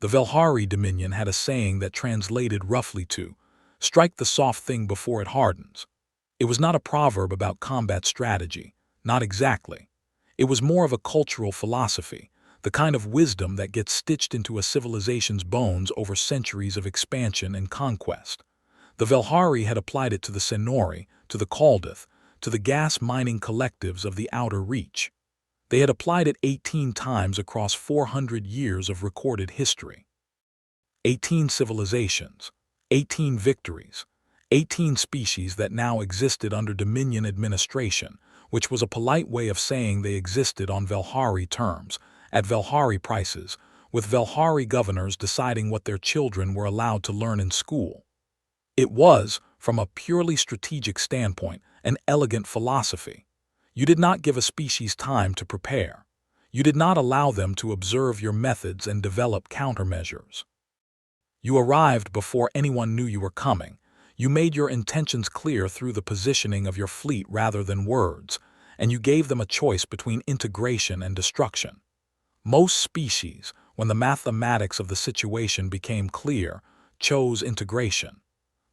The Velhari Dominion had a saying that translated roughly to, "Strike the soft thing before it hardens." It was not a proverb about combat strategy, not exactly. It was more of a cultural philosophy, the kind of wisdom that gets stitched into a civilization's bones over centuries of expansion and conquest. The Velhari had applied it to the Senori, to the Kaldith, to the gas-mining collectives of the Outer Reach. They had applied it 18 times across 400 years of recorded history. 18 civilizations, 18 victories, 18 species that now existed under Dominion administration, which was a polite way of saying they existed on Velhari terms, at Velhari prices, with Velhari governors deciding what their children were allowed to learn in school. It was, from a purely strategic standpoint, an elegant philosophy. You did not give a species time to prepare. You did not allow them to observe your methods and develop countermeasures. You arrived before anyone knew you were coming. You made your intentions clear through the positioning of your fleet rather than words, and you gave them a choice between integration and destruction. Most species, when the mathematics of the situation became clear, chose integration.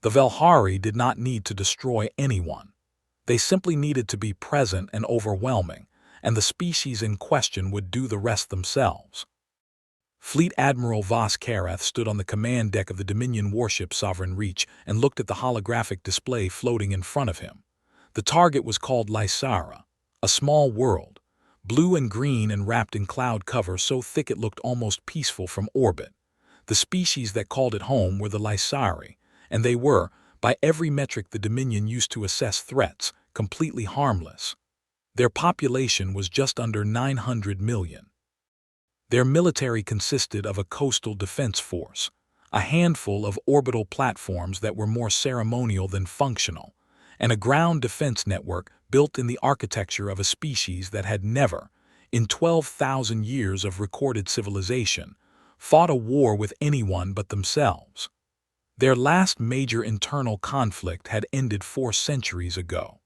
The Velhari did not need to destroy anyone. They simply needed to be present and overwhelming, and the species in question would do the rest themselves. Fleet Admiral Vas Karath stood on the command deck of the Dominion warship Sovereign Reach and looked at the holographic display floating in front of him. The target was called Lysara, a small world, blue and green and wrapped in cloud cover so thick it looked almost peaceful from orbit. The species that called it home were the Lysari, and they were, by every metric the Dominion used to assess threats, completely harmless. Their population was just under 900 million. Their military consisted of a coastal defense force, a handful of orbital platforms that were more ceremonial than functional, and a ground defense network built in the architecture of a species that had never, in 12,000 years of recorded civilization, fought a war with anyone but themselves. Their last major internal conflict had ended 4 centuries ago.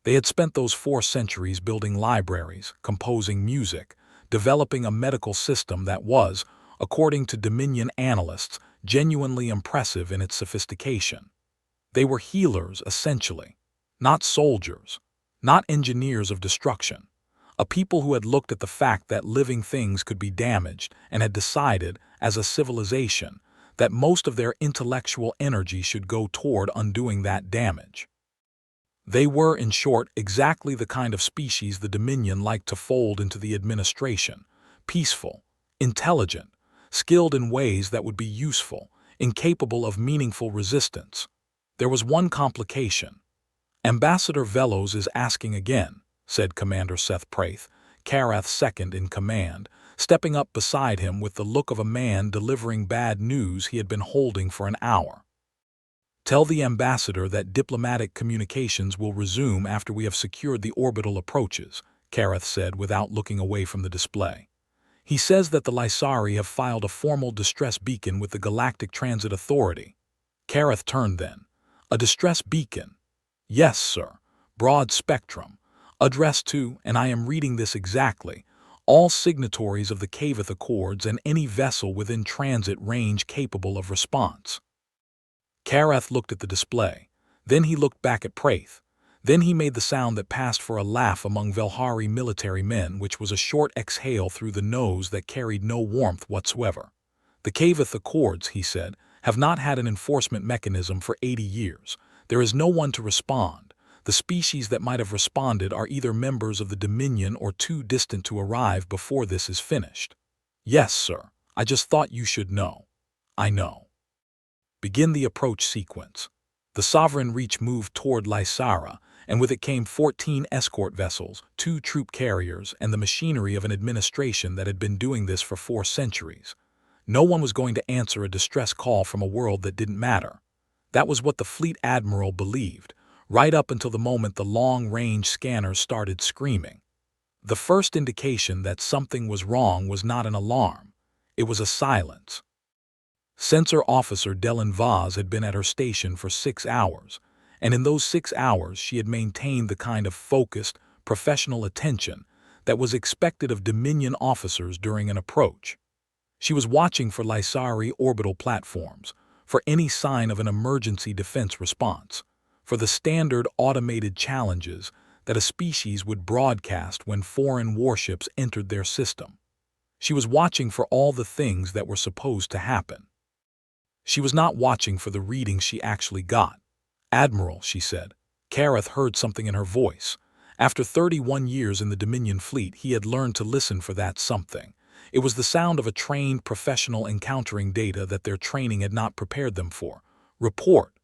They had spent those 4 centuries building libraries, composing music, developing a medical system that was, according to Dominion analysts, genuinely impressive in its sophistication. They were healers, essentially, not soldiers, not engineers of destruction, a people who had looked at the fact that living things could be damaged and had decided, as a civilization, that most of their intellectual energy should go toward undoing that damage. They were, in short, exactly the kind of species the Dominion liked to fold into the administration: peaceful, intelligent, skilled in ways that would be useful, incapable of meaningful resistance. There was one complication. "Ambassador Velos is asking again," said Commander Seth Praith, Karath's second in command, stepping up beside him with the look of a man delivering bad news he had been holding for an hour. "Tell the ambassador that diplomatic communications will resume after we have secured the orbital approaches," Karath said without looking away from the display. "He says that the Lysari have filed a formal distress beacon with the Galactic Transit Authority." Karath turned then. "A distress beacon?" "Yes, sir. Broad spectrum. Addressed to, and I am reading this exactly, all signatories of the Kavith Accords and any vessel within transit range capable of response." Karath looked at the display. Then he looked back at Praith. Then he made the sound that passed for a laugh among Velhari military men, which was a short exhale through the nose that carried no warmth whatsoever. "The Kavith Accords," he said, "have not had an enforcement mechanism for 80 years. There is no one to respond. The species that might have responded are either members of the Dominion or too distant to arrive before this is finished." "Yes, sir. I just thought you should know." "I know." "Begin the approach sequence." The Sovereign Reach moved toward Lysara, and with it came 14 escort vessels, 2 troop carriers, and the machinery of an administration that had been doing this for 4 centuries. No one was going to answer a distress call from a world that didn't matter. That was what the Fleet Admiral believed, right up until the moment the long-range scanners started screaming. The first indication that something was wrong was not an alarm. It was a silence. Sensor Officer Dellen Vaz had been at her station for 6 hours, and in those 6 hours she had maintained the kind of focused, professional attention that was expected of Dominion officers during an approach. She was watching for Lysari orbital platforms, for any sign of an emergency defense response, for the standard automated challenges that a species would broadcast when foreign warships entered their system. She was watching for all the things that were supposed to happen. She was not watching for the readings she actually got. "Admiral," she said. Kareth heard something in her voice. After 31 years in the Dominion fleet, he had learned to listen for that something. It was the sound of a trained professional encountering data that their training had not prepared them for. "Report.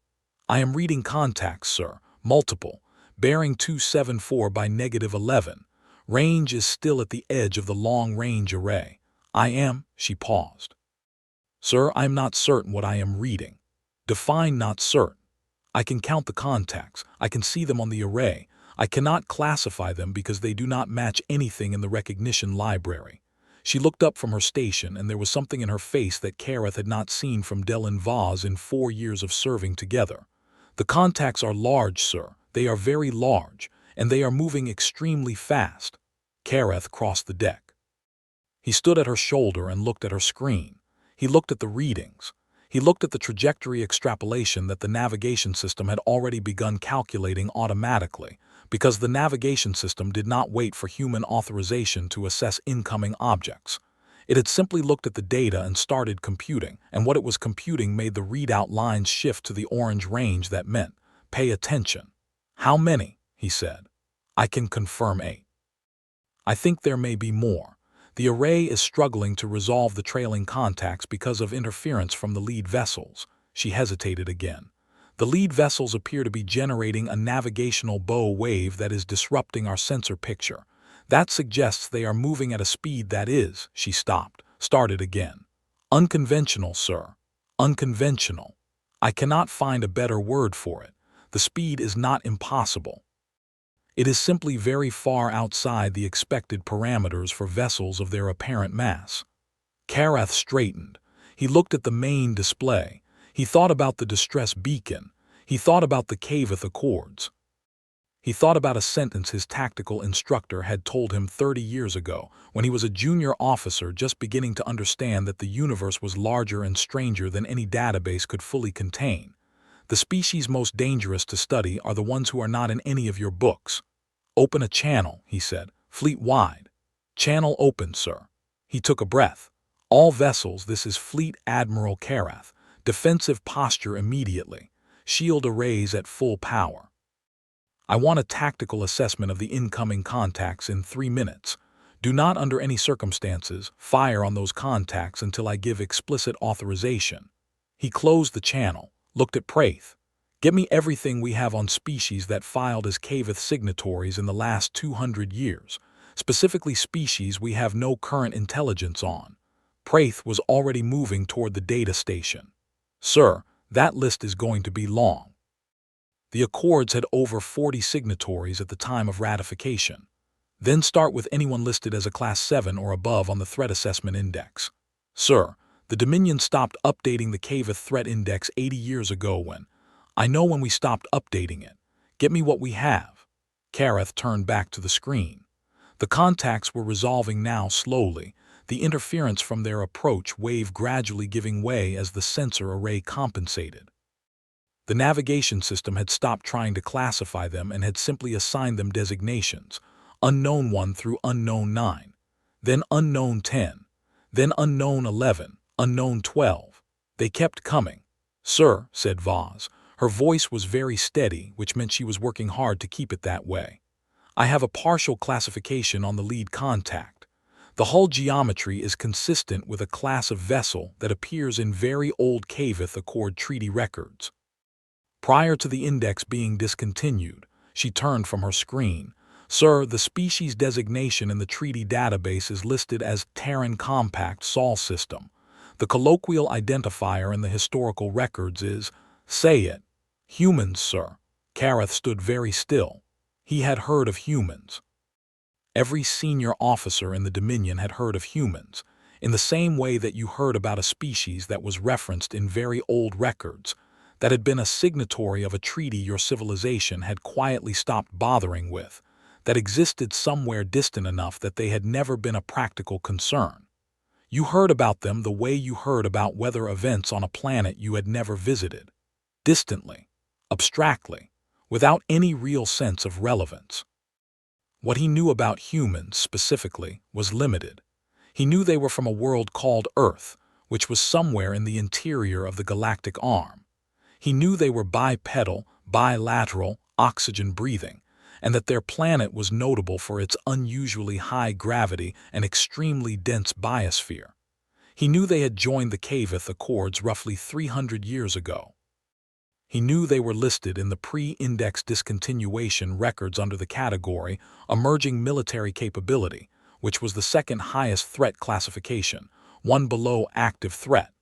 I am reading contacts, sir. Multiple. Bearing 274 by -11. Range is still at the edge of the long-range array. I am—" She paused. "Sir, I am not certain what I am reading." "Define not certain." "I can count the contacts. I can see them on the array. I cannot classify them because they do not match anything in the recognition library." She looked up from her station, and there was something in her face that Kareth had not seen from Delin Vaz in 4 years of serving together. "The contacts are large, sir. They are very large, and they are moving extremely fast." Kareth crossed the deck. He stood at her shoulder and looked at her screen. He looked at the readings. He looked at the trajectory extrapolation that the navigation system had already begun calculating automatically, because the navigation system did not wait for human authorization to assess incoming objects. It had simply looked at the data and started computing, and what it was computing made the readout lines shift to the orange range that meant, "Pay attention." "How many?" he said. "I can confirm 8. I think there may be more. The array is struggling to resolve the trailing contacts because of interference from the lead vessels." She hesitated again. "The lead vessels appear to be generating a navigational bow wave that is disrupting our sensor picture. That suggests they are moving at a speed that is—" She stopped, started again. "Unconventional, sir. Unconventional. I cannot find a better word for it. The speed is not impossible. It is simply very far outside the expected parameters for vessels of their apparent mass." Kareth straightened. He looked at the main display. He thought about the distress beacon. He thought about the Kavith Accords. He thought about a sentence his tactical instructor had told him 30 years ago, when he was a junior officer just beginning to understand that the universe was larger and stranger than any database could fully contain. "The species most dangerous to study are the ones who are not in any of your books." "Open a channel," he said, "fleet-wide." "Channel open, sir." He took a breath. "All vessels, this is Fleet Admiral Kareth. Defensive posture immediately. Shield arrays at full power. I want a tactical assessment of the incoming contacts in 3 minutes. Do not under any circumstances fire on those contacts until I give explicit authorization." He closed the channel, looked at Praith. "Get me everything we have on species that filed as Kavith signatories in the last 200 years, specifically species we have no current intelligence on." Praith was already moving toward the data station. "Sir, that list is going to be long." The Accords had over 40 signatories at the time of ratification. "Then start with anyone listed as a Class 7 or above on the Threat Assessment Index." "Sir, the Dominion stopped updating the Kavith Threat Index 80 years ago when—" "I know when we stopped updating it. Get me what we have." Kareth turned back to the screen. The contacts were resolving now slowly, the interference from their approach wave gradually giving way as the sensor array compensated. The navigation system had stopped trying to classify them and had simply assigned them designations, Unknown 1 through Unknown 9, then Unknown 10, then Unknown 11, Unknown 12. They kept coming. "Sir," said Vaz. Her voice was very steady, which meant she was working hard to keep it that way. "I have a partial classification on the lead contact. The hull geometry is consistent with a class of vessel that appears in very old Kavith Accord treaty records." Prior to the index being discontinued, she turned from her screen. "Sir, the species designation in the treaty database is listed as Terran Compact Sol System. The colloquial identifier in the historical records is—" "Say it." "Humans, sir." Kareth stood very still. He had heard of humans. Every senior officer in the Dominion had heard of humans, in the same way that you heard about a species that was referenced in very old records, that had been a signatory of a treaty your civilization had quietly stopped bothering with, that existed somewhere distant enough that they had never been a practical concern. You heard about them the way you heard about weather events on a planet you had never visited. Distantly, abstractly, without any real sense of relevance. What he knew about humans, specifically, was limited. He knew they were from a world called Earth, which was somewhere in the interior of the galactic arm. He knew they were bipedal, bilateral, oxygen-breathing, and that their planet was notable for its unusually high gravity and extremely dense biosphere. He knew they had joined the Kavith Accords roughly 300 years ago. He knew they were listed in the pre-index discontinuation records under the category Emerging Military Capability, which was the second highest threat classification, one below active threat.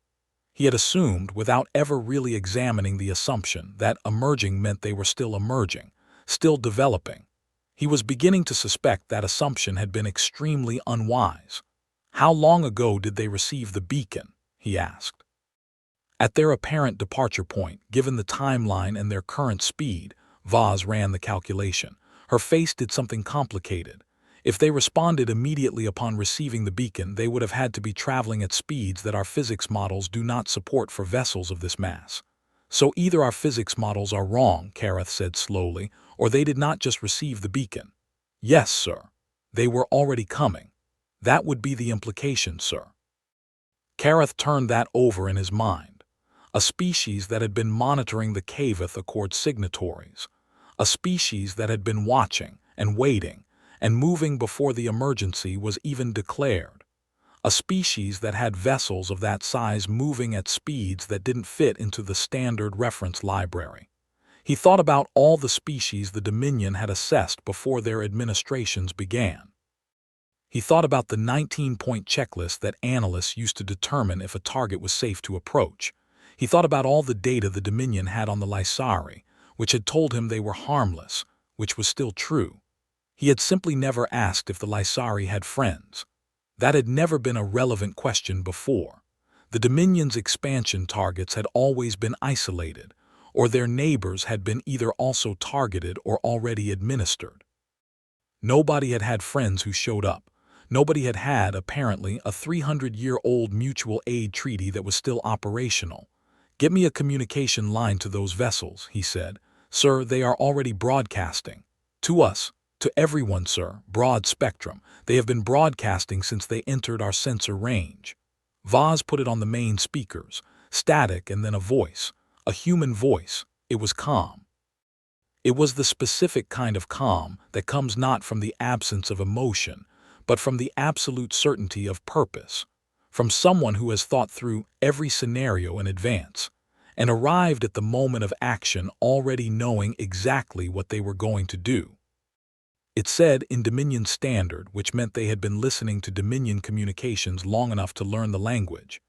He had assumed, without ever really examining the assumption, that emerging meant they were still emerging, still developing. He was beginning to suspect that assumption had been extremely unwise. How long ago did they receive the beacon? He asked. At their apparent departure point, given the timeline and their current speed, Vaz ran the calculation. Her face did something complicated. If they responded immediately upon receiving the beacon, they would have had to be traveling at speeds that our physics models do not support for vessels of this mass. So either our physics models are wrong, Kareth said slowly, or they did not just receive the beacon. Yes, sir. They were already coming. That would be the implication, sir. Kareth turned that over in his mind. A species that had been monitoring the Kavith Accord signatories. A species that had been watching and waiting and moving before the emergency was even declared. A species that had vessels of that size moving at speeds that didn't fit into the standard reference library. He thought about all the species the Dominion had assessed before their administrations began. He thought about the 19-point checklist that analysts used to determine if a target was safe to approach. He thought about all the data the Dominion had on the Lysari, which had told him they were harmless, which was still true. He had simply never asked if the Lysari had friends. That had never been a relevant question before. The Dominion's expansion targets had always been isolated, or their neighbors had been either also targeted or already administered. Nobody had had friends who showed up. Nobody had had, apparently, a 300-year-old mutual aid treaty that was still operational. Get me a communication line to those vessels, he said. Sir, they are already broadcasting. To us. To everyone, sir, broad spectrum. They have been broadcasting since they entered our sensor range. Vaz put it on the main speakers, static and then a voice, a human voice. It was calm. It was the specific kind of calm that comes not from the absence of emotion, but from the absolute certainty of purpose, from someone who has thought through every scenario in advance, and arrived at the moment of action already knowing exactly what they were going to do. It said in Dominion Standard, which meant they had been listening to Dominion communications long enough to learn the language.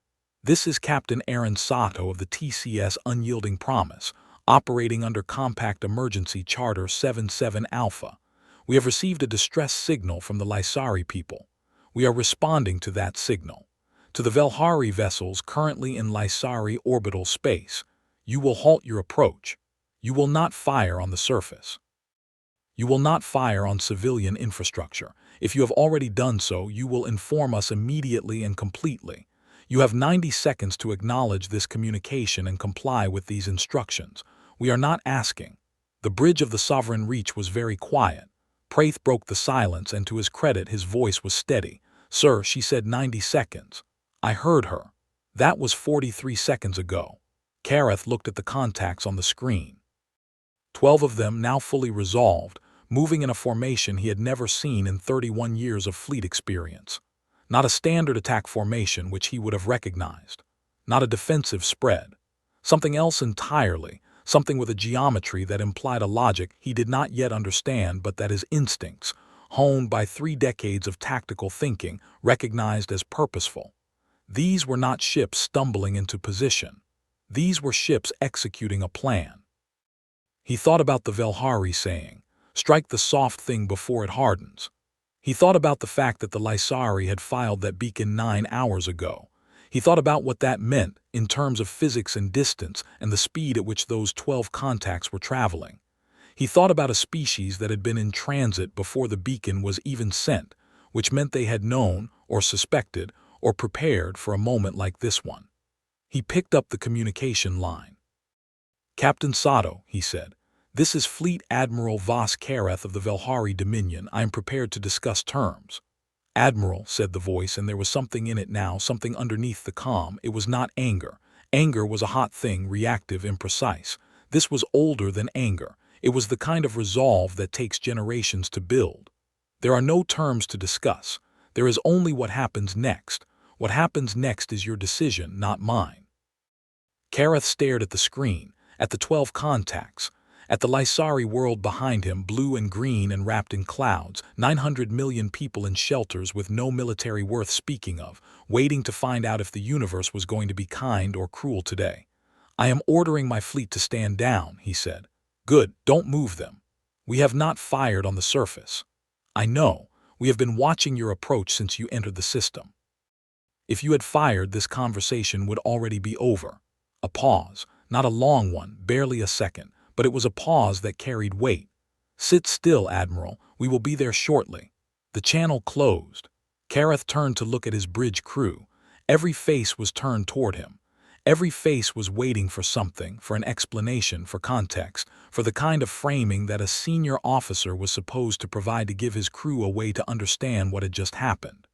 This is Captain Aaron Sato of the TCS Unyielding Promise, operating under Compact Emergency Charter 77 Alpha. We have received a distress signal from the Lysari people. We are responding to that signal. To the Velhari vessels currently in Lysari orbital space, you will halt your approach. You will not fire on the surface. You will not fire on civilian infrastructure. If you have already done so, you will inform us immediately and completely. You have 90 seconds to acknowledge this communication and comply with these instructions. We are not asking. The bridge of the Sovereign Reach was very quiet. Praith broke the silence, and to his credit, his voice was steady. Sir, she said 90 seconds. I heard her. That was 43 seconds ago. Kareth looked at the contacts on the screen. 12 of them now fully resolved, moving in a formation he had never seen in 31 years of fleet experience. Not a standard attack formation which he would have recognized. Not a defensive spread. Something else entirely, something with a geometry that implied a logic he did not yet understand, but that his instincts, honed by 3 decades of tactical thinking, recognized as purposeful. These were not ships stumbling into position. These were ships executing a plan. He thought about the Velhari saying, strike the soft thing before it hardens. He thought about the fact that the Lysari had filed that beacon 9 hours ago. He thought about what that meant in terms of physics and distance and the speed at which those 12 contacts were traveling. He thought about a species that had been in transit before the beacon was even sent, which meant they had known, or suspected, or prepared for a moment like this one. He picked up the communication line. "Captain Sato," he said, "this is Fleet Admiral Vas Kareth of the Velhari Dominion. I am prepared to discuss terms." "Admiral," said the voice, and there was something in it now, something underneath the calm. It was not anger. Anger was a hot thing, reactive, imprecise. This was older than anger. It was the kind of resolve that takes generations to build. "There are no terms to discuss. There is only what happens next. What happens next is your decision, not mine." Kareth stared at the screen, at the 12 contacts, at the Lysari world behind him, blue and green and wrapped in clouds, 900 million people in shelters with no military worth speaking of, waiting to find out if the universe was going to be kind or cruel today. "I am ordering my fleet to stand down," he said. "Good, don't move them. We have not fired on the surface. I know, we have been watching your approach since you entered the system. If you had fired, this conversation would already be over." A pause, not a long one, barely a second, but it was a pause that carried weight. "Sit still, Admiral. We will be there shortly." The channel closed. Kareth turned to look at his bridge crew. Every face was turned toward him. Every face was waiting for something, for an explanation, for context, for the kind of framing that a senior officer was supposed to provide to give his crew a way to understand what had just happened.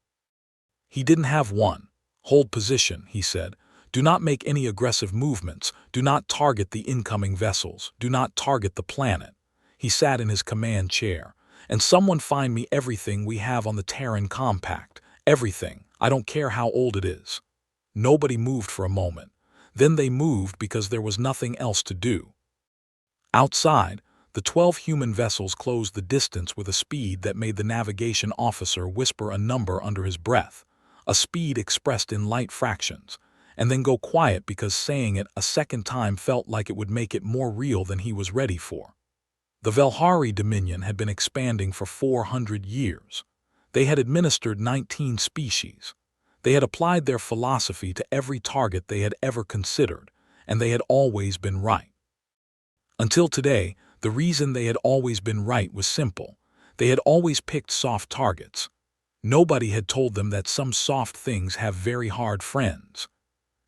He didn't have one. "Hold position," he said. "Do not make any aggressive movements. Do not target the incoming vessels. Do not target the planet." He sat in his command chair. "And someone find me everything we have on the Terran compact. Everything. I don't care how old it is." Nobody moved for a moment. Then they moved because there was nothing else to do. Outside, the 12 human vessels closed the distance with a speed that made the navigation officer whisper a number under his breath, a speed expressed in light fractions, and then go quiet because saying it a second time felt like it would make it more real than he was ready for. The Velhari Dominion had been expanding for 400 years. They had administered 19 species. They had applied their philosophy to every target they had ever considered, and they had always been right. Until today, the reason they had always been right was simple. They had always picked soft targets. Nobody had told them that some soft things have very hard friends.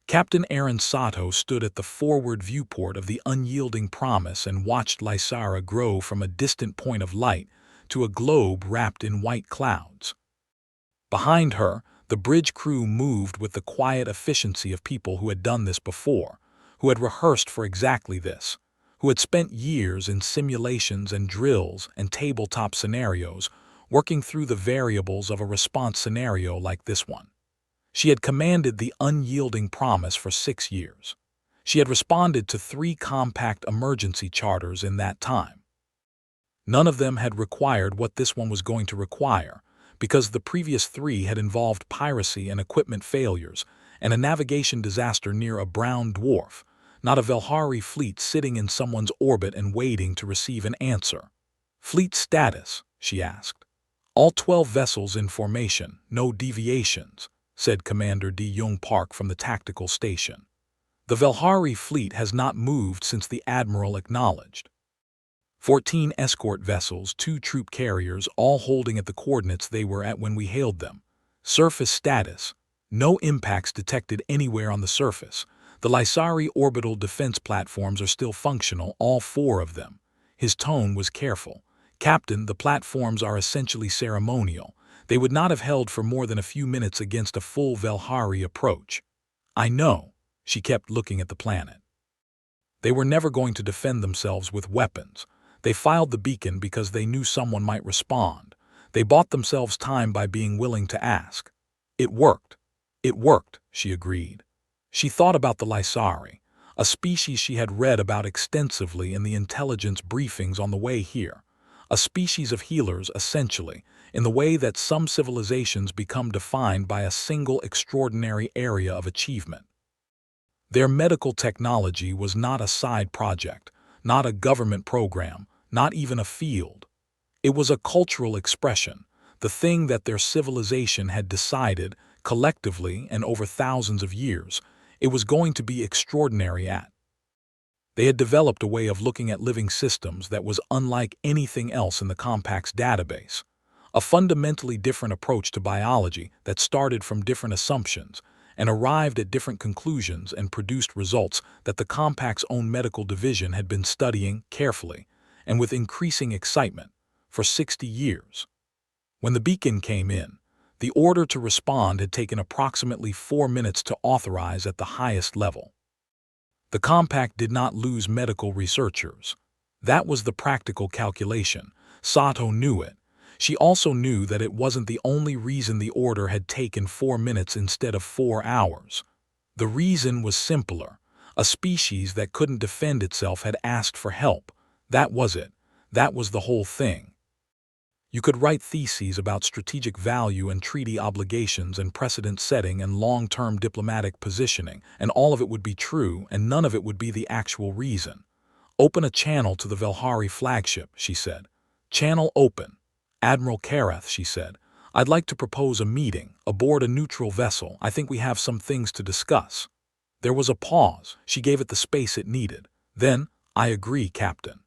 Captain Aaron Sato stood at the forward viewport of the unyielding promise and watched Lysara grow from a distant point of light to a globe wrapped in white clouds. Behind her, the bridge crew moved with the quiet efficiency of people who had done this before, who had rehearsed for exactly this, who had spent years in simulations and drills and tabletop scenarios, working through the variables of a response scenario like this one. She had commanded the unyielding promise for 6 years. She had responded to 3 compact emergency charters in that time. None of them had required what this one was going to require, because the previous 3 had involved piracy and equipment failures and a navigation disaster near a brown dwarf, not a Velhari fleet sitting in someone's orbit and waiting to receive an answer. "Fleet status?" she asked. "All 12 vessels in formation, no deviations," said Commander D. Young Park from the tactical station. "The Velhari fleet has not moved since the Admiral acknowledged. 14 escort vessels, 2 troop carriers, all holding at the coordinates they were at when we hailed them. Surface status. No impacts detected anywhere on the surface. The Lysari orbital defense platforms are still functional, all 4 of them." His tone was careful. "Captain, the platforms are essentially ceremonial. They would not have held for more than a few minutes against a full Velhari approach." "I know." She kept looking at the planet. "They were never going to defend themselves with weapons. They filed the beacon because they knew someone might respond. They bought themselves time by being willing to ask." "It worked." "It worked," she agreed. She thought about the Lysari, a species she had read about extensively in the intelligence briefings on the way here. A species of healers, essentially, in the way that some civilizations become defined by a single extraordinary area of achievement. Their medical technology was not a side project, not a government program, not even a field. It was a cultural expression, the thing that their civilization had decided, collectively and over thousands of years, it was going to be extraordinary at. They had developed a way of looking at living systems that was unlike anything else in the Compact's database, A fundamentally different approach to biology that started from different assumptions and arrived at different conclusions and produced results that the Compact's own medical division had been studying carefully and with increasing excitement for 60 years. When the beacon came in, the order to respond had taken approximately 4 minutes to authorize at the highest level. The Compact did not lose medical researchers. That was the practical calculation. Sato knew it. She also knew that it wasn't the only reason the order had taken 4 minutes instead of 4 hours. The reason was simpler. A species that couldn't defend itself had asked for help. That was it. That was the whole thing. You could write theses about strategic value and treaty obligations and precedent setting and long-term diplomatic positioning, and all of it would be true, and none of it would be the actual reason. Open a channel to the Velhari flagship, she said. Channel open. Admiral Karath, she said. I'd like to propose a meeting aboard a neutral vessel. I think we have some things to discuss. There was a pause. She gave it the space it needed. Then, I agree, Captain.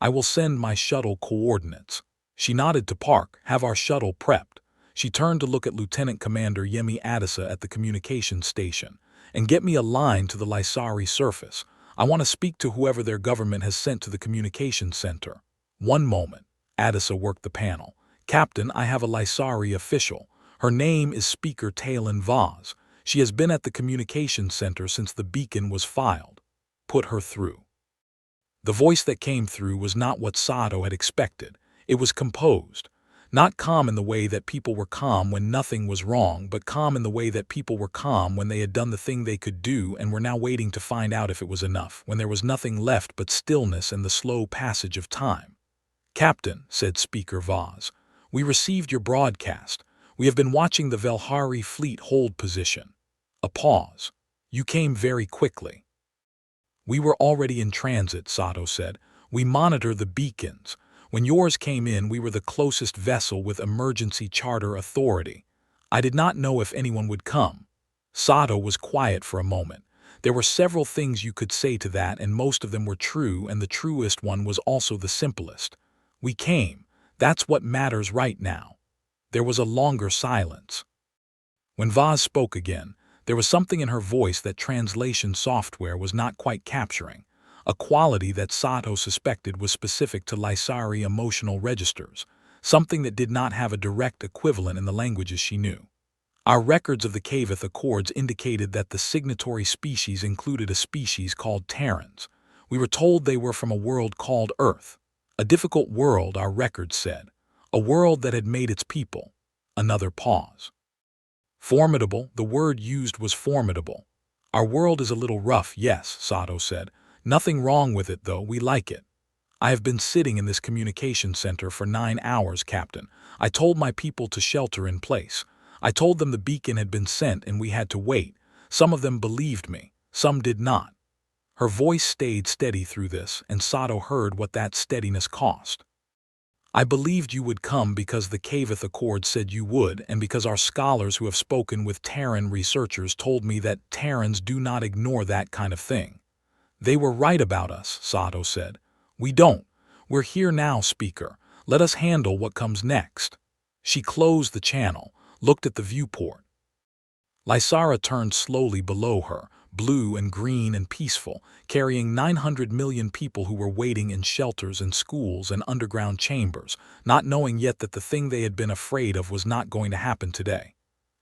I will send my shuttle coordinates. She nodded to Park. Have our shuttle prepped. She turned to look at Lieutenant Commander Yemi Adisa at the communications station. And get me a line to the Lysari surface. I want to speak to whoever their government has sent to the communications center. One moment. Adisa worked the panel. Captain, I have a Lysari official. Her name is Speaker Talon Vaz. She has been at the communications center since the beacon was filed. Put her through. The voice that came through was not what Sato had expected. It was composed. Not calm in the way that people were calm when nothing was wrong, but calm in the way that people were calm when they had done the thing they could do and were now waiting to find out if it was enough, when there was nothing left but stillness and the slow passage of time. Captain, said Speaker Vaz, we received your broadcast. We have been watching the Velhari fleet hold position. A pause. You came very quickly. We were already in transit, Sato said. We monitor the beacons. When yours came in, we were the closest vessel with emergency charter authority. I did not know if anyone would come. Sato was quiet for a moment. There were several things you could say to that, and most of them were true, and the truest one was also the simplest. We came. That's what matters right now. There was a longer silence. When Vaz spoke again, there was something in her voice that translation software was not quite capturing, a quality that Sato suspected was specific to Lysari emotional registers, something that did not have a direct equivalent in the languages she knew. Our records of the Kavith Accords indicated that the signatory species included a species called Terrans. We were told they were from a world called Earth. A difficult world, our records said. A world that had made its people. Another pause. Formidable, the word used was formidable. Our world is a little rough, yes, Sato said. Nothing wrong with it, though. We like it. I have been sitting in this communication center for 9 hours, Captain. I told my people to shelter in place. I told them the beacon had been sent and we had to wait. Some of them believed me. Some did not. Her voice stayed steady through this, and Sato heard what that steadiness cost. I believed you would come because the Kavith Accord said you would, and because our scholars who have spoken with Terran researchers told me that Terrans do not ignore that kind of thing. They were right about us, Sato said. We don't. We're here now, Speaker. Let us handle what comes next. She closed the channel, looked at the viewport. Lysara turned slowly below her, blue and green and peaceful, carrying 900 million people who were waiting in shelters and schools and underground chambers, not knowing yet that the thing they had been afraid of was not going to happen today.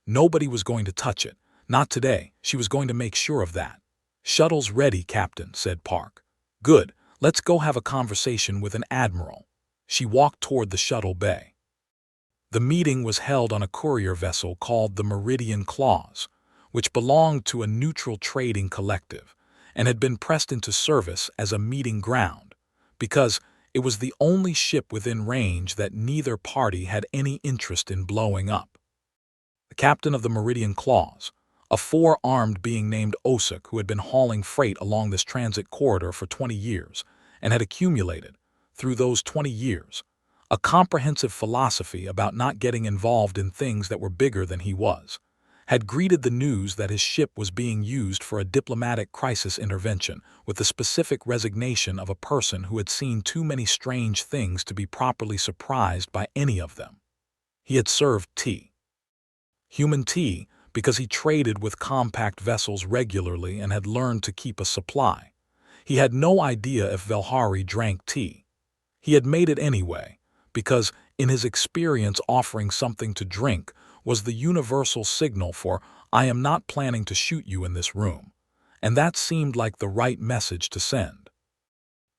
Nobody was going to touch it. Not today. She was going to make sure of that. Shuttle's ready, Captain, said Park. Good. Let's go have a conversation with an admiral. She walked toward the shuttle bay. The meeting was held on a courier vessel called the Meridian Claws, which belonged to a neutral trading collective and had been pressed into service as a meeting ground because it was the only ship within range that neither party had any interest in blowing up. The captain of the Meridian Claws, a 4-armed being named Osuk, who had been hauling freight along this transit corridor for 20 years and had accumulated, through those 20 years, a comprehensive philosophy about not getting involved in things that were bigger than he was, had greeted the news that his ship was being used for a diplomatic crisis intervention with the specific resignation of a person who had seen too many strange things to be properly surprised by any of them. He had served tea. Human tea, because he traded with compact vessels regularly and had learned to keep a supply. He had no idea if Velhari drank tea. He had made it anyway, because, in his experience, offering something to drink was the universal signal for, "I am not planning to shoot you in this room," and that seemed like the right message to send.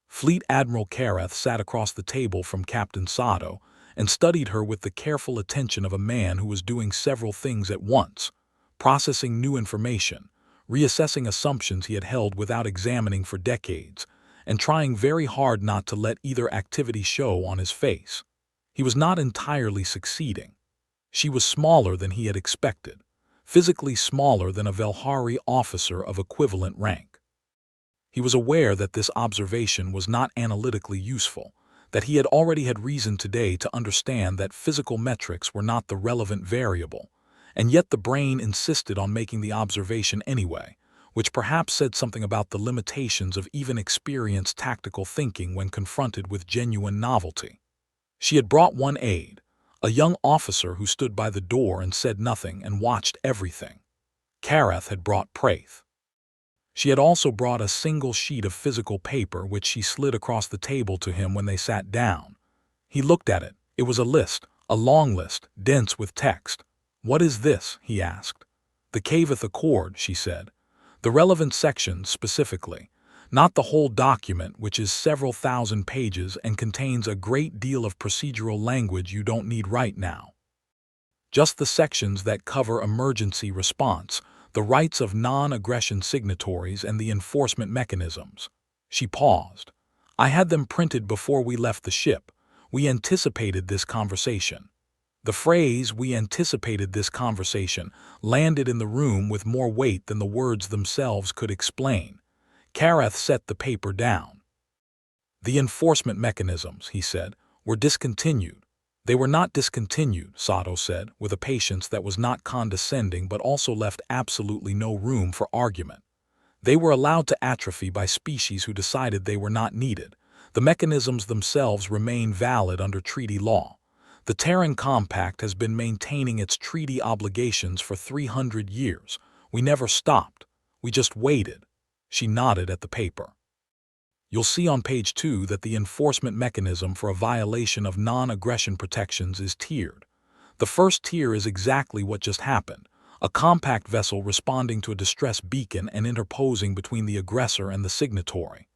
Fleet Admiral Kareth sat across the table from Captain Sato and studied her with the careful attention of a man who was doing several things at once, processing new information, reassessing assumptions he had held without examining for decades, and trying very hard not to let either activity show on his face. He was not entirely succeeding. She was smaller than he had expected, physically smaller than a Velhari officer of equivalent rank. He was aware that this observation was not analytically useful, that he had already had reason today to understand that physical metrics were not the relevant variable, and yet the brain insisted on making the observation anyway, which perhaps said something about the limitations of even experienced tactical thinking when confronted with genuine novelty. She had brought one aide, a young officer who stood by the door and said nothing and watched everything. Kareth had brought Praith. She had also brought a single sheet of physical paper which she slid across the table to him when they sat down. He looked at it. It was a list, a long list, dense with text. "What is this?" he asked. "The Caveth Accord," she said. "The relevant sections specifically. Not the whole document, which is several thousand pages and contains a great deal of procedural language you don't need right now. Just the sections that cover emergency response, the rights of non-aggression signatories, and the enforcement mechanisms." She paused. "I had them printed before we left the ship. We anticipated this conversation." The phrase, "we anticipated this conversation," landed in the room with more weight than the words themselves could explain. Kareth set the paper down. "The enforcement mechanisms," he said, "were discontinued." "They were not discontinued," Sato said, with a patience that was not condescending but also left absolutely no room for argument. "They were allowed to atrophy by species who decided they were not needed. The mechanisms themselves remain valid under treaty law. The Terran Compact has been maintaining its treaty obligations for 300 years. We never stopped. We just waited." She nodded at the paper. "You'll see on page 2 that the enforcement mechanism for a violation of non-aggression protections is tiered. The first tier is exactly what just happened, a compact vessel responding to a distress beacon and interposing between the aggressor and the signatory.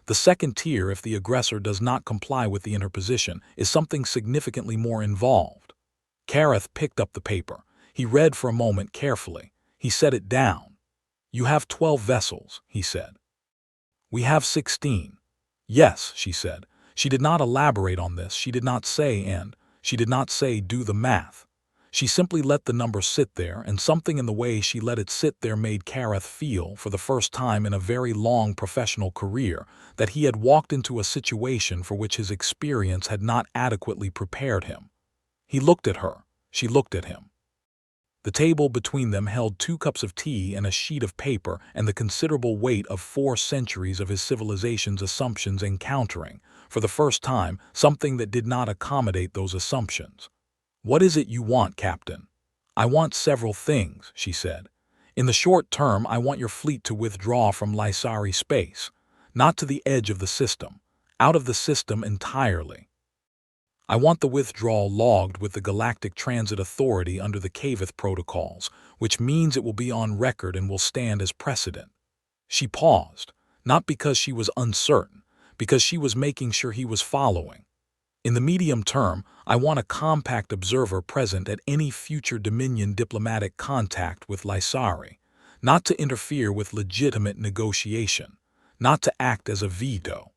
The second tier, if the aggressor does not comply with the interposition, is something significantly more involved." Kareth picked up the paper. He read for a moment carefully. He set it down. "You have 12 vessels," he said. "We have 16. "Yes," she said. She did not elaborate on this. She did not say she did not say do the math. She simply let the number sit there, and something in the way she let it sit there made Kareth feel, for the first time in a very long professional career, that he had walked into a situation for which his experience had not adequately prepared him. He looked at her. She looked at him. The table between them held 2 cups of tea and a sheet of paper and the considerable weight of 4 centuries of his civilization's assumptions encountering, for the first time, something that did not accommodate those assumptions. "What is it you want, Captain?" "I want several things," she said. "In the short term, I want your fleet to withdraw from Lysari space, not to the edge of the system, out of the system entirely. I want the withdrawal logged with the Galactic Transit Authority under the Caveth protocols, which means it will be on record and will stand as precedent." She paused, not because she was uncertain, because she was making sure he was following. "In the medium term, I want a compact observer present at any future Dominion diplomatic contact with Lysari, not to interfere with legitimate negotiation, not to act as a veto.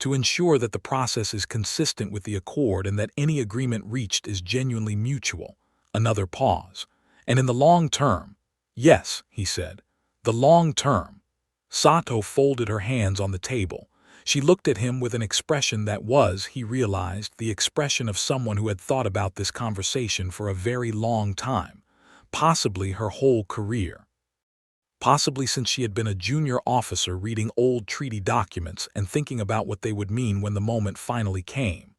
To ensure that the process is consistent with the accord and that any agreement reached is genuinely mutual." Another pause. "And in the long term." "Yes," he said. "The long term." Sato folded her hands on the table. She looked at him with an expression that was, he realized, the expression of someone who had thought about this conversation for a very long time, possibly her whole career. Possibly since she had been a junior officer reading old treaty documents and thinking about what they would mean when the moment finally came.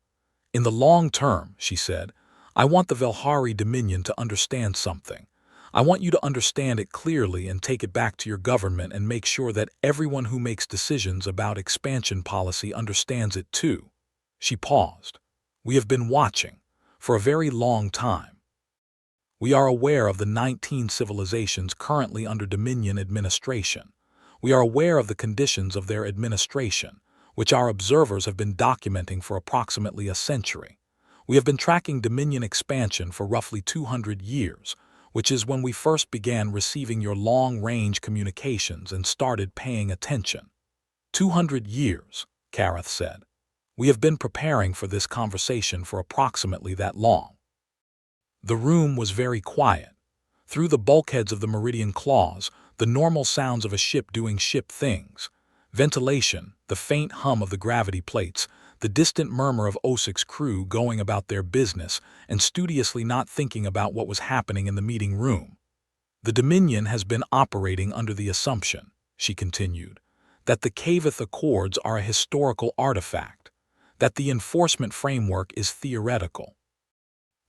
In the long term, she said, I want the Velhari Dominion to understand something. I want you to understand it clearly and take it back to your government and make sure that everyone who makes decisions about expansion policy understands it too. She paused. We have been watching for a very long time. We are aware of the 19 civilizations currently under Dominion administration. We are aware of the conditions of their administration, which our observers have been documenting for approximately a century. We have been tracking Dominion expansion for roughly 200 years, which is when we first began receiving your long-range communications and started paying attention. 200 years, Kareth said. We have been preparing for this conversation for approximately that long. The room was very quiet. Through the bulkheads of the Meridian claws, the normal sounds of a ship doing ship things. Ventilation, the faint hum of the gravity plates, the distant murmur of Osik's crew going about their business and studiously not thinking about what was happening in the meeting room. The Dominion has been operating under the assumption, she continued, that the Kavith Accords are a historical artifact, that the enforcement framework is theoretical,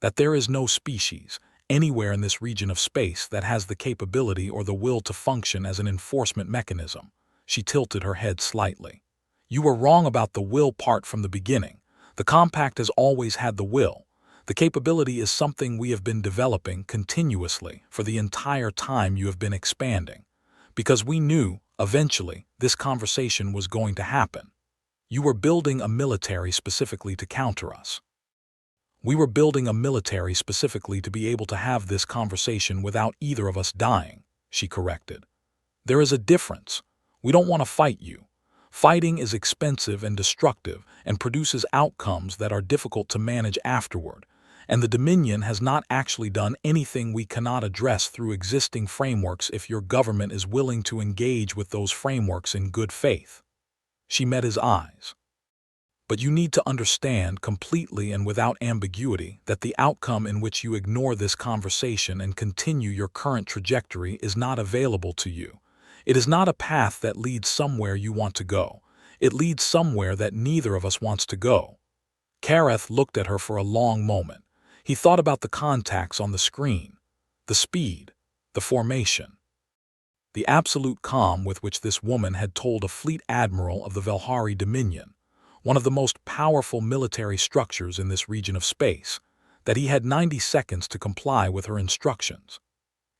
that there is no species anywhere in this region of space that has the capability or the will to function as an enforcement mechanism. She tilted her head slightly. You were wrong about the will part from the beginning. The Compact has always had the will. The capability is something we have been developing continuously for the entire time you have been expanding, because we knew, eventually, this conversation was going to happen. You were building a military specifically to counter us. We were building a military specifically to be able to have this conversation without either of us dying, she corrected. There is a difference. We don't want to fight you. Fighting is expensive and destructive and produces outcomes that are difficult to manage afterward, and the Dominion has not actually done anything we cannot address through existing frameworks if your government is willing to engage with those frameworks in good faith. She met his eyes. But you need to understand completely and without ambiguity that the outcome in which you ignore this conversation and continue your current trajectory is not available to you. It is not a path that leads somewhere you want to go. It leads somewhere that neither of us wants to go. Kareth looked at her for a long moment. He thought about the contacts on the screen, the speed, the formation, the absolute calm with which this woman had told a fleet admiral of the Velhari Dominion, one of the most powerful military structures in this region of space, that he had 90 seconds to comply with her instructions.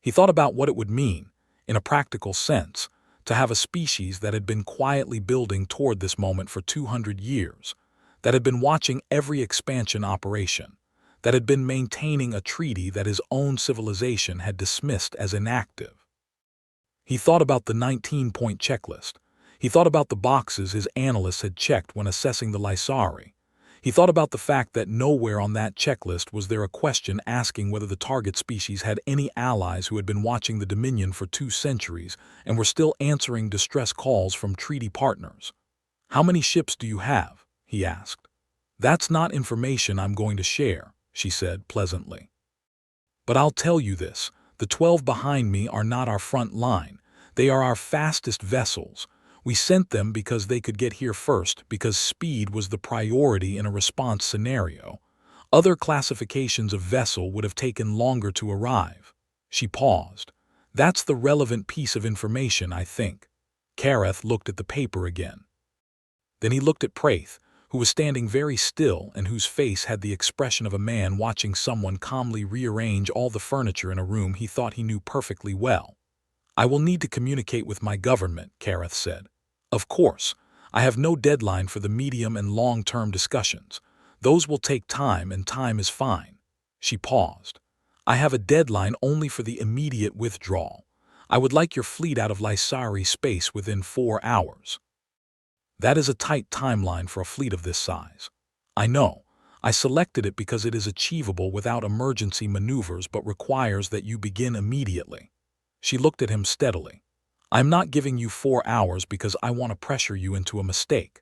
He thought about what it would mean, in a practical sense, to have a species that had been quietly building toward this moment for 200 years, that had been watching every expansion operation, that had been maintaining a treaty that his own civilization had dismissed as inactive. He thought about the 19-point checklist. He thought about the boxes his analysts had checked when assessing the Lysari. He thought about the fact that nowhere on that checklist was there a question asking whether the target species had any allies who had been watching the Dominion for 2 centuries and were still answering distress calls from treaty partners. How many ships do you have? He asked. That's not information I'm going to share, she said pleasantly. But I'll tell you this, the 12 behind me are not our front line. They are our fastest vessels. We sent them because they could get here first, because speed was the priority in a response scenario. Other classifications of vessel would have taken longer to arrive. She paused. That's the relevant piece of information, I think. Kareth looked at the paper again. Then he looked at Praith, who was standing very still and whose face had the expression of a man watching someone calmly rearrange all the furniture in a room he thought he knew perfectly well. I will need to communicate with my government, Kareth said. Of course, I have no deadline for the medium and long-term discussions. Those will take time, and time is fine. She paused. I have a deadline only for the immediate withdrawal. I would like your fleet out of Lysari space within 4 hours. That is a tight timeline for a fleet of this size. I know. I selected it because it is achievable without emergency maneuvers but requires that you begin immediately. She looked at him steadily. I am not giving you 4 hours because I want to pressure you into a mistake.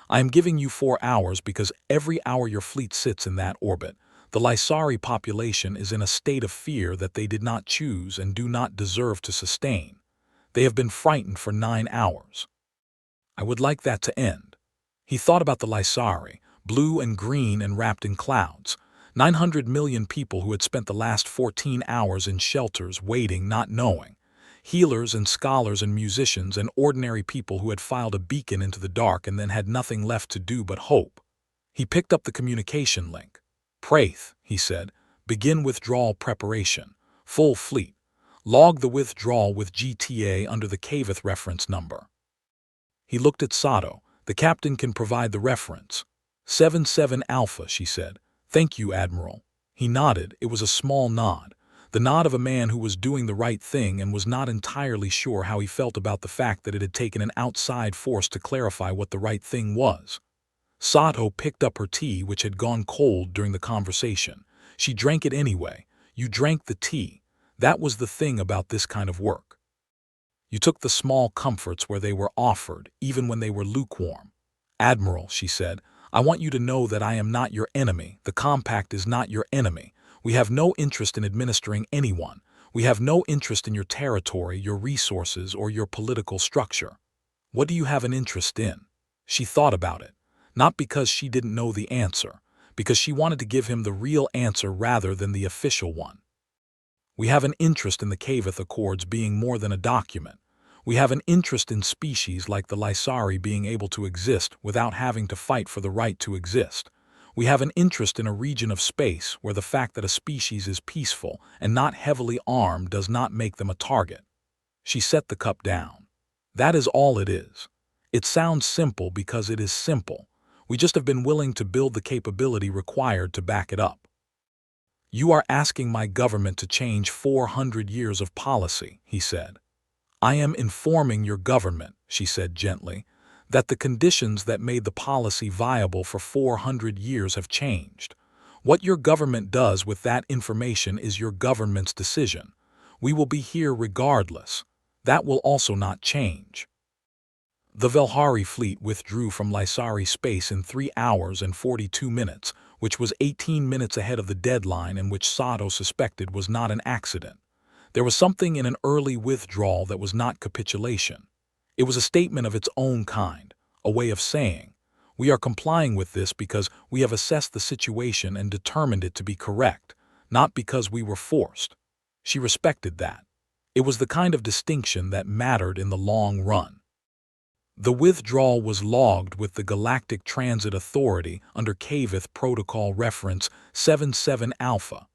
I am giving you 4 hours because every hour your fleet sits in that orbit, The Lysari population is in a state of fear that they did not choose and do not deserve to sustain. They have been frightened for 9 hours. I would like that to end. He thought about the Lysari, blue and green and wrapped in clouds. 900 million people who had spent the last 14 hours in shelters waiting, not knowing. Healers and scholars and musicians and ordinary people who had filed a beacon into the dark and then had nothing left to do but hope. He picked up the communication link. Praith, he said, begin withdrawal preparation. Full fleet. Log the withdrawal with GTA under the Cavith reference number. He looked at Sato. The captain can provide the reference. 77 Alpha, she said. Thank you, Admiral. He nodded. It was a small nod. The nod of a man who was doing the right thing and was not entirely sure how he felt about the fact that it had taken an outside force to clarify what the right thing was. Sato picked up her tea, which had gone cold during the conversation. She drank it anyway. You drank the tea. That was the thing about this kind of work. You took the small comforts where they were offered, even when they were lukewarm. Admiral, she said, I want you to know that I am not your enemy. The compact is not your enemy. We have no interest in administering anyone. We have no interest in your territory, your resources, or your political structure. What do you have an interest in? She thought about it. Not because she didn't know the answer, because she wanted to give him the real answer rather than the official one. We have an interest in the Cavith Accords being more than a document. We have an interest in species like the Lysari being able to exist without having to fight for the right to exist. We have an interest in a region of space where the fact that a species is peaceful and not heavily armed does not make them a target. She set the cup down. That is all it is. It sounds simple because it is simple. We just have been willing to build the capability required to back it up. You are asking my government to change 400 years of policy, he said. I am informing your government, she said gently, that the conditions that made the policy viable for 400 years have changed. What your government does with that information is your government's decision. We will be here regardless. That will also not change. The Velhari fleet withdrew from Lysari space in 3 hours and 42 minutes, which was 18 minutes ahead of the deadline and which Sato suspected was not an accident. There was something in an early withdrawal that was not capitulation. It was a statement of its own kind, a way of saying, we are complying with this because we have assessed the situation and determined it to be correct, not because we were forced. She respected that. It was the kind of distinction that mattered in the long run. The withdrawal was logged with the Galactic Transit Authority under Cavith Protocol Reference 77 Alpha,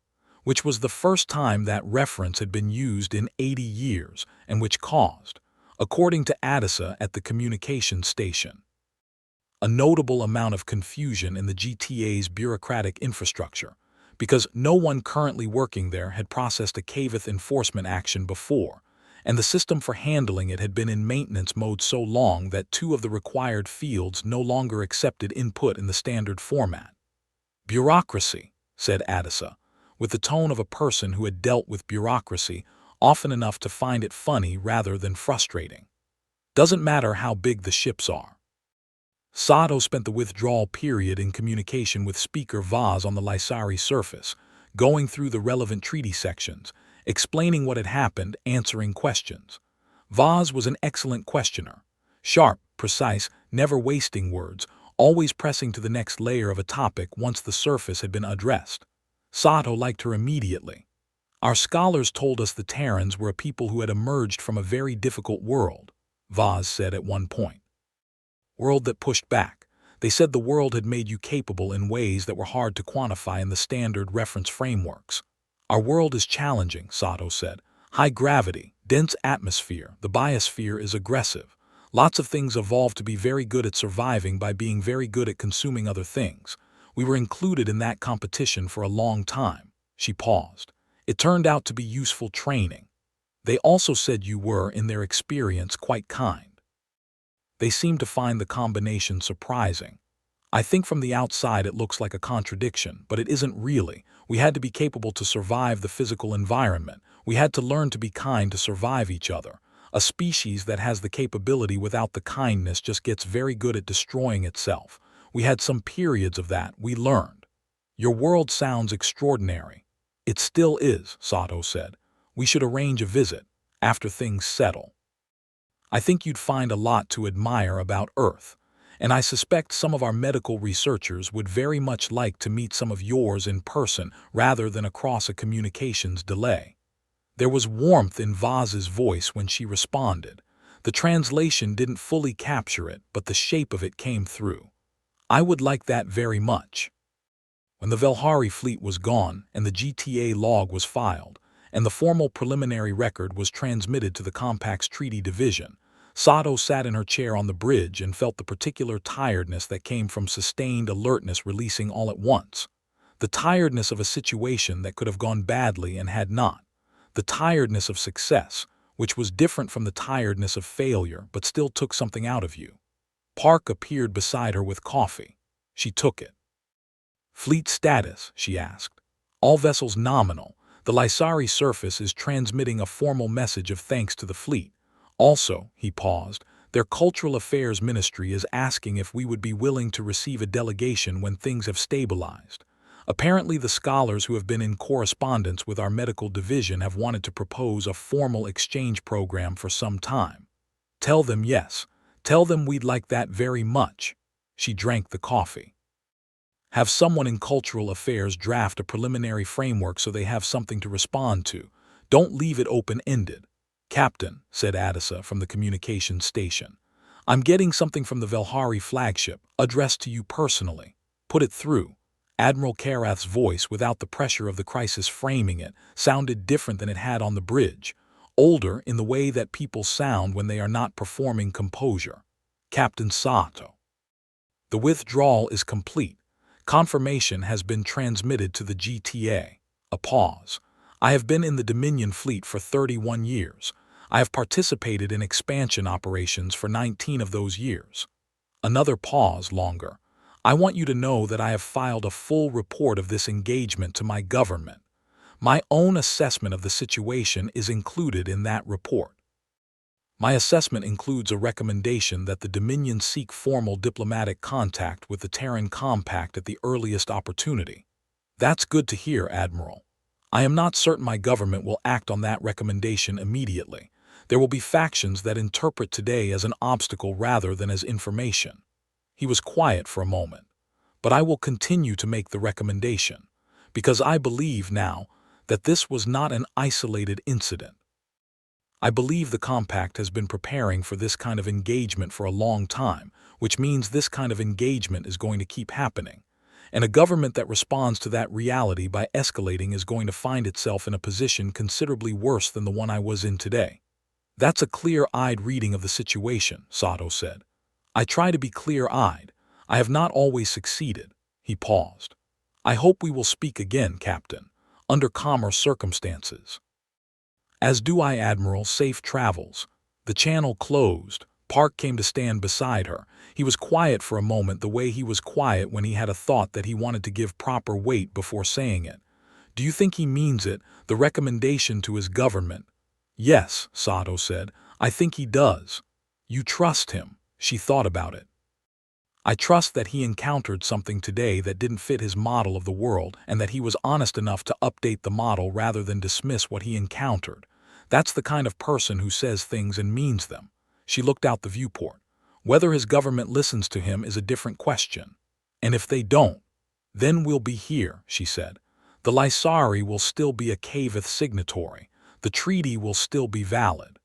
which was the first time that reference had been used in 80 years and which caused, according to Adisa at the communication station, a notable amount of confusion in the GTA's bureaucratic infrastructure, because no one currently working there had processed a Cavith enforcement action before, and the system for handling it had been in maintenance mode so long that 2 of the required fields no longer accepted input in the standard format. Bureaucracy, said Adisa, with the tone of a person who had dealt with bureaucracy often enough to find it funny rather than frustrating. Doesn't matter how big the ships are. Sato spent the withdrawal period in communication with Speaker Vaz on the Lysari surface, going through the relevant treaty sections, explaining what had happened, answering questions. Vaz was an excellent questioner, sharp, precise, never wasting words, always pressing to the next layer of a topic once the surface had been addressed. Sato liked her immediately. Our scholars told us the Terrans were a people who had emerged from a very difficult world, Vaz said at one point. World that pushed back. They said the world had made you capable in ways that were hard to quantify in the standard reference frameworks. Our world is challenging, Sato said. High gravity, dense atmosphere, the biosphere is aggressive. Lots of things evolved to be very good at surviving by being very good at consuming other things. We were included in that competition for a long time. She paused. It turned out to be useful training. They also said you were, in their experience, quite kind. They seemed to find the combination surprising. I think from the outside it looks like a contradiction, but it isn't really. We had to be capable to survive the physical environment. We had to learn to be kind to survive each other. A species that has the capability without the kindness just gets very good at destroying itself. We had some periods of that, we learned. Your world sounds extraordinary. It still is, Sato said. We should arrange a visit, after things settle. I think you'd find a lot to admire about Earth, and I suspect some of our medical researchers would very much like to meet some of yours in person rather than across a communications delay. There was warmth in Vaz's voice when she responded. The translation didn't fully capture it, but the shape of it came through. I would like that very much. When the Velhari fleet was gone and the GTA log was filed, and the formal preliminary record was transmitted to the Compact's Treaty Division, Sato sat in her chair on the bridge and felt the particular tiredness that came from sustained alertness releasing all at once. The tiredness of a situation that could have gone badly and had not. The tiredness of success, which was different from the tiredness of failure but still took something out of you. Park appeared beside her with coffee. She took it. Fleet status, she asked. All vessels nominal. The Lysari surface is transmitting a formal message of thanks to the fleet. Also, he paused, their Cultural Affairs Ministry is asking if we would be willing to receive a delegation when things have stabilized. Apparently the scholars who have been in correspondence with our medical division have wanted to propose a formal exchange program for some time. Tell them yes. Tell them we'd like that very much. She drank the coffee. Have someone in Cultural Affairs draft a preliminary framework so they have something to respond to. Don't leave it open-ended. Captain, said Adisa from the communications station. I'm getting something from the Velhari flagship, addressed to you personally. Put it through. Admiral Karath's voice, without the pressure of the crisis framing it, sounded different than it had on the bridge, older in the way that people sound when they are not performing composure. Captain Sato. The withdrawal is complete. Confirmation has been transmitted to the GTA. A pause. I have been in the Dominion fleet for 31 years. I have participated in expansion operations for 19 of those years. Another pause longer. I want you to know that I have filed a full report of this engagement to my government. My own assessment of the situation is included in that report. My assessment includes a recommendation that the Dominion seek formal diplomatic contact with the Terran Compact at the earliest opportunity. That's good to hear, Admiral. I am not certain my government will act on that recommendation immediately. There will be factions that interpret today as an obstacle rather than as information. He was quiet for a moment. But I will continue to make the recommendation, because I believe now that this was not an isolated incident. I believe the Compact has been preparing for this kind of engagement for a long time, which means this kind of engagement is going to keep happening. And a government that responds to that reality by escalating is going to find itself in a position considerably worse than the one I was in today. That's a clear-eyed reading of the situation, Sato said. I try to be clear-eyed. I have not always succeeded. He paused. I hope we will speak again, Captain, under calmer circumstances. As do I, Admiral. Safe travels. The channel closed. Park came to stand beside her. He was quiet for a moment, the way he was quiet when he had a thought that he wanted to give proper weight before saying it. Do you think he means it, the recommendation to his government? Yes, Sato said. I think he does. You trust him. She thought about it. I trust that he encountered something today that didn't fit his model of the world and that he was honest enough to update the model rather than dismiss what he encountered. That's the kind of person who says things and means them. She looked out the viewport. Whether his government listens to him is a different question. And if they don't, then we'll be here, she said. The Lysari will still be a Kavith signatory. The treaty will still be valid.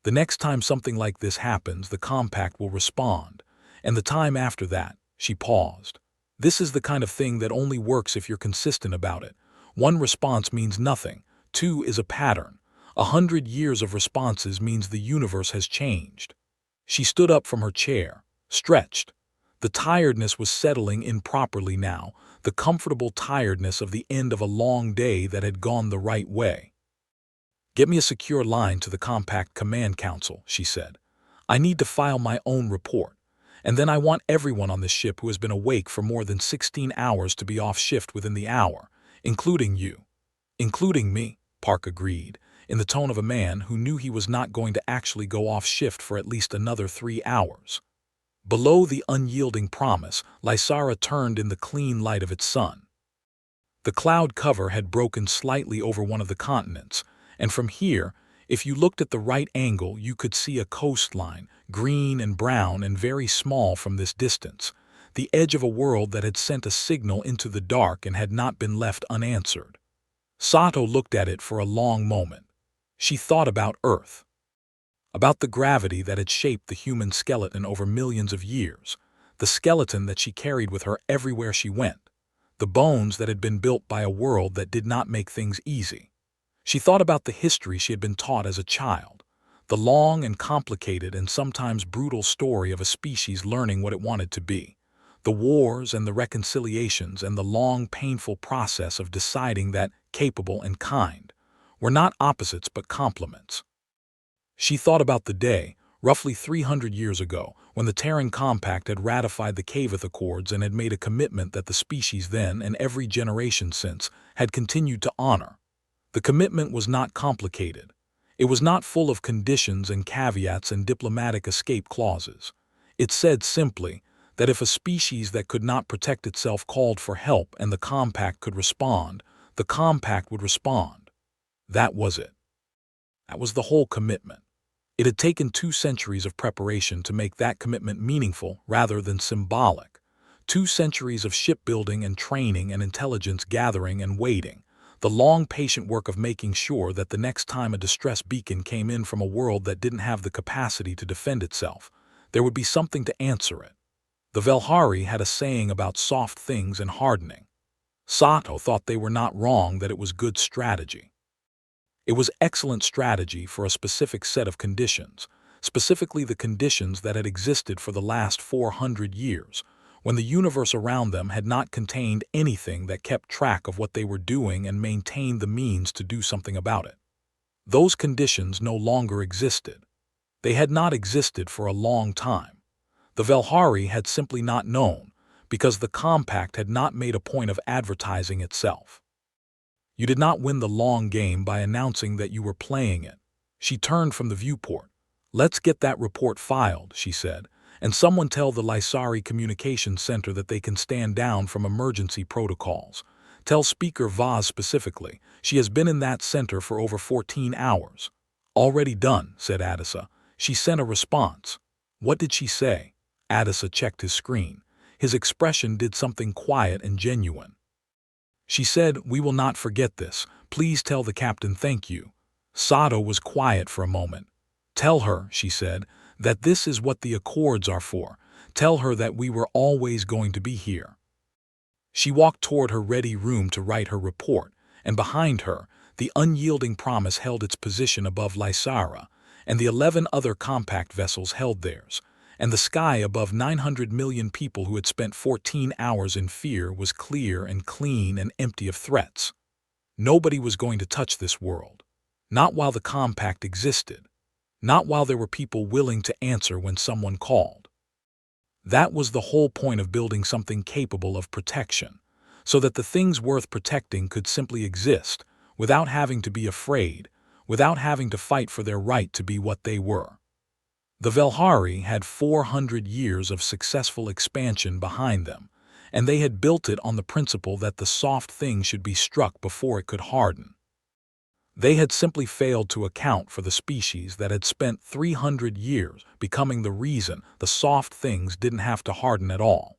The next time something like this happens, the Compact will respond. And the time after that, she paused. This is the kind of thing that only works if you're consistent about it. One response means nothing. Two is a pattern. 100 years of responses means the universe has changed. She stood up from her chair, stretched. The tiredness was settling in properly now, the comfortable tiredness of the end of a long day that had gone the right way. Get me a secure line to the Compact Command Council, she said. I need to file my own report. And then I want everyone on this ship who has been awake for more than 16 hours to be off shift within the hour, including you. Including me, Park agreed, in the tone of a man who knew he was not going to actually go off shift for at least another 3 hours. Below the unyielding promise, Lysara turned in the clean light of its sun. The cloud cover had broken slightly over one of the continents, and from here, if you looked at the right angle, you could see a coastline, green and brown and very small from this distance, the edge of a world that had sent a signal into the dark and had not been left unanswered. Sato looked at it for a long moment. She thought about Earth, about the gravity that had shaped the human skeleton over millions of years, the skeleton that she carried with her everywhere she went, the bones that had been built by a world that did not make things easy. She thought about the history she had been taught as a child, the long and complicated and sometimes brutal story of a species learning what it wanted to be, the wars and the reconciliations and the long, painful process of deciding that capable and kind were not opposites but complements. She thought about the day, roughly 300 years ago, when the Terran Compact had ratified the Cavith Accords and had made a commitment that the species then and every generation since had continued to honor. The commitment was not complicated. It was not full of conditions and caveats and diplomatic escape clauses. It said simply that if a species that could not protect itself called for help and the Compact could respond, the Compact would respond. That was it. That was the whole commitment. It had taken 2 centuries of preparation to make that commitment meaningful rather than symbolic. 2 centuries of shipbuilding and training and intelligence gathering and waiting. The long, patient work of making sure that the next time a distress beacon came in from a world that didn't have the capacity to defend itself, there would be something to answer it. The Velhari had a saying about soft things and hardening. Sato thought they were not wrong, that it was good strategy. It was excellent strategy for a specific set of conditions, specifically the conditions that had existed for the last 400 years, when the universe around them had not contained anything that kept track of what they were doing and maintained the means to do something about it. Those conditions no longer existed. They had not existed for a long time. The Velhari had simply not known, because the Compact had not made a point of advertising itself. You did not win the long game by announcing that you were playing it. She turned from the viewport. "Let's get that report filed," she said, "and someone tell the Lysari Communications Center that they can stand down from emergency protocols. Tell Speaker Vaz specifically. She has been in that center for over 14 hours. "Already done," said Adisa. She sent a response. What did she say? Adisa checked his screen. His expression did something quiet and genuine. She said, "We will not forget this. Please tell the captain thank you." Sato was quiet for a moment. "Tell her," she said, "that this is what the Accords are for. Tell her that we were always going to be here." She walked toward her ready room to write her report, and behind her, the unyielding Promise held its position above Lysara, and the 11 other compact vessels held theirs, and the sky above 900 million people who had spent 14 hours in fear was clear and clean and empty of threats. Nobody was going to touch this world. Not while the compact existed. Not while there were people willing to answer when someone called. That was the whole point of building something capable of protection, so that the things worth protecting could simply exist, without having to be afraid, without having to fight for their right to be what they were. The Velhari had 400 years of successful expansion behind them, and they had built it on the principle that the soft thing should be struck before it could harden. They had simply failed to account for the species that had spent 300 years becoming the reason the soft things didn't have to harden at all.